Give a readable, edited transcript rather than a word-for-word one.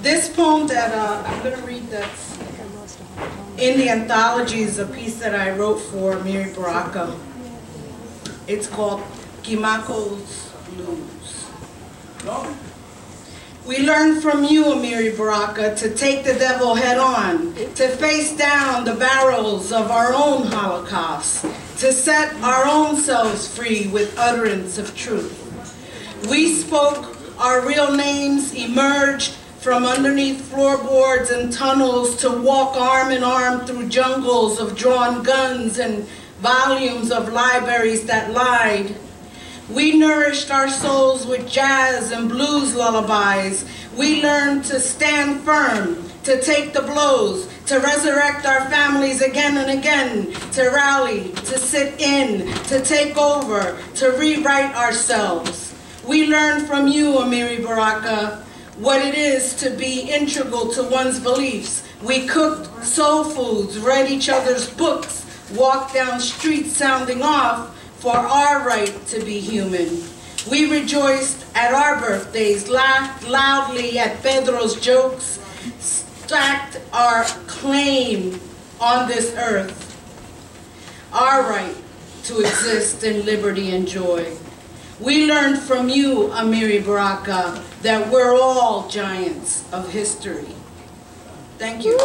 This poem that I'm going to read that's in the anthology is a piece that I wrote for Amiri Baraka. It's called Kimako's Blues. We learn from you, Amiri Baraka, to take the devil head on, to face down the barrels of our own Holocaust, to set our own selves free with utterance of truth. We spoke, our real names emerged from underneath floorboards and tunnels to walk arm in arm through jungles of drawn guns and volumes of libraries that lied. We nourished our souls with jazz and blues lullabies. We learned to stand firm, to take the blows, to resurrect our families again and again, to rally, to sit in, to take over, to rewrite ourselves. We learned from you, Amiri Baraka, what it is to be integral to one's beliefs. We cooked soul foods, read each other's books, walked down streets sounding off for our right to be human. We rejoiced at our birthdays, laughed loudly at Pedro's jokes, stacked our claim on this earth, our right to exist in liberty and joy. We learned from you, Amiri Baraka, that we're all giants of history. Thank you.